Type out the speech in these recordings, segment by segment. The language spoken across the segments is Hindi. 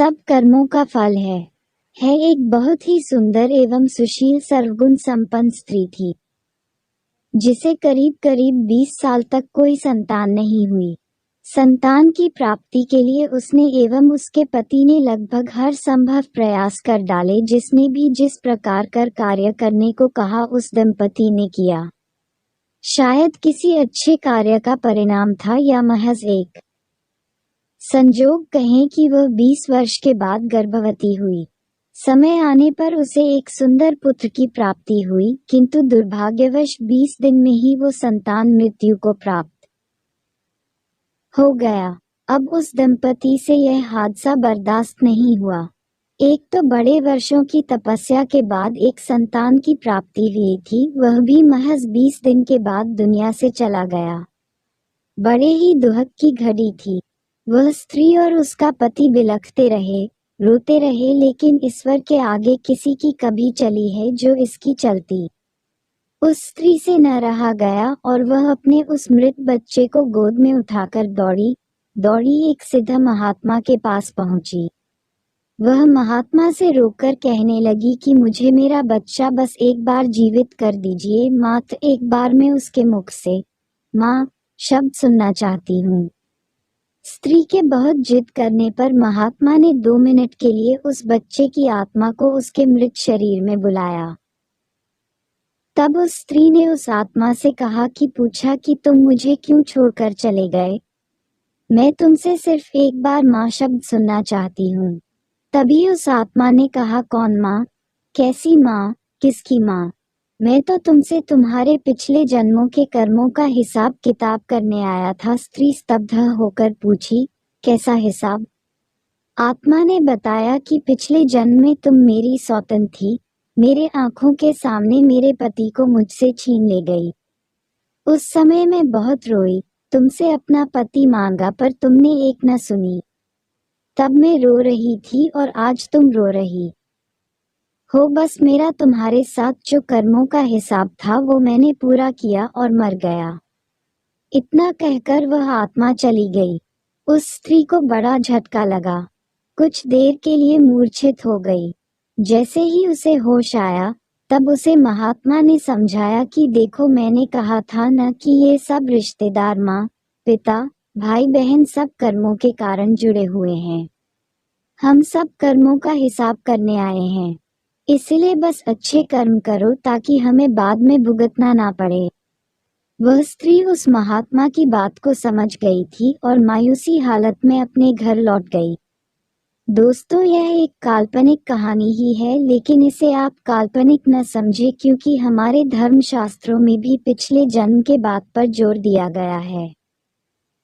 सब कर्मों का फल है एक बहुत ही सुंदर एवं सुशील सर्वगुण संपन्न स्त्री थी, जिसे करीब करीब 20 साल तक कोई संतान नहीं हुई। संतान की प्राप्ति के लिए उसने एवं उसके पति ने लगभग हर संभव प्रयास कर डाले। जिसने भी जिस प्रकार कर कार्य करने को कहा उस दंपति ने किया। शायद किसी अच्छे कार्य का परिणाम था या महज एक संजोग कहें कि वह 20 वर्ष के बाद गर्भवती हुई। समय आने पर उसे एक सुंदर पुत्र की प्राप्ति हुई, किंतु दुर्भाग्यवश 20 दिन में ही वो संतान मृत्यु को प्राप्त हो गया। अब उस दंपति से यह हादसा बर्दाश्त नहीं हुआ। एक तो बड़े वर्षों की तपस्या के बाद एक संतान की प्राप्ति हुई थी, वह भी महज 20 दिन के बाद दुनिया से चला गया। बड़े ही दुहक की घड़ी थी। वह स्त्री और उसका पति बिलखते रहे, रोते रहे, लेकिन ईश्वर के आगे किसी की कभी चली है जो इसकी चलती। उस स्त्री से न रहा गया और वह अपने उस मृत बच्चे को गोद में उठाकर दौड़ी एक सिद्ध महात्मा के पास पहुंची। वह महात्मा से रोकर कहने लगी कि मुझे मेरा बच्चा बस एक बार जीवित कर दीजिए, मात्र एक बार मैं उसके मुख से माँ शब्द सुनना चाहती हूँ। स्त्री के बहुत जिद करने पर महात्मा ने 2 मिनट के लिए उस बच्चे की आत्मा को उसके मृत शरीर में बुलाया। तब उस स्त्री ने उस आत्मा से कहा कि पूछा कि तुम मुझे क्यों छोड़कर चले गए? मैं तुमसे सिर्फ एक बार माँ शब्द सुनना चाहती हूँ। तभी उस आत्मा ने कहा, कौन माँ? कैसी माँ? किसकी माँ? मैं तो तुमसे तुम्हारे पिछले जन्मों के कर्मों का हिसाब किताब करने आया था। स्त्री स्तब्ध होकर पूछी, कैसा हिसाब? आत्मा ने बताया कि पिछले जन्म में तुम मेरी सौतन थी, मेरे आंखों के सामने मेरे पति को मुझसे छीन ले गई। उस समय मैं बहुत रोई, तुमसे अपना पति मांगा पर तुमने एक न सुनी। तब मैं रो रही थी और आज तुम रो रही हो। बस मेरा तुम्हारे साथ जो कर्मों का हिसाब था वो मैंने पूरा किया और मर गया। इतना कहकर वह आत्मा चली गई। उस स्त्री को बड़ा झटका लगा, कुछ देर के लिए मूर्छित हो गई। जैसे ही उसे होश आया तब उसे महात्मा ने समझाया कि देखो, मैंने कहा था न कि ये सब रिश्तेदार माँ पिता भाई बहन सब कर्मों के कारण जुड़े हुए हैं। हम सब कर्मों का हिसाब करने आए हैं, इसलिए बस अच्छे कर्म करो ताकि हमें बाद में भुगतना ना पड़े। वह स्त्री उस महात्मा की बात को समझ गई थी और मायूसी हालत में अपने घर लौट गई। दोस्तों, यह एक काल्पनिक कहानी ही है, लेकिन इसे आप काल्पनिक न समझे, क्योंकि हमारे धर्म शास्त्रों में भी पिछले जन्म के बात पर जोर दिया गया है।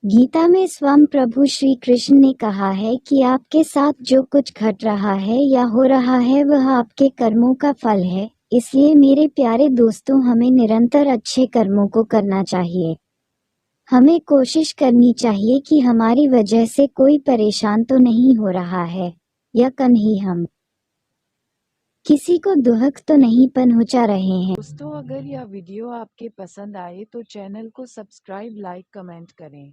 गीता में स्वयं प्रभु श्री कृष्ण ने कहा है कि आपके साथ जो कुछ घट रहा है या हो रहा है वह आपके कर्मों का फल है। इसलिए मेरे प्यारे दोस्तों, हमें निरंतर अच्छे कर्मों को करना चाहिए। हमें कोशिश करनी चाहिए कि हमारी वजह से कोई परेशान तो नहीं हो रहा है, या कहीं हम किसी को दुहक तो नहीं पहुंचा रहे हैं। दोस्तों, अगर यह वीडियो आपके पसंद आए तो चैनल को सब्सक्राइब, लाइक, कमेंट करें।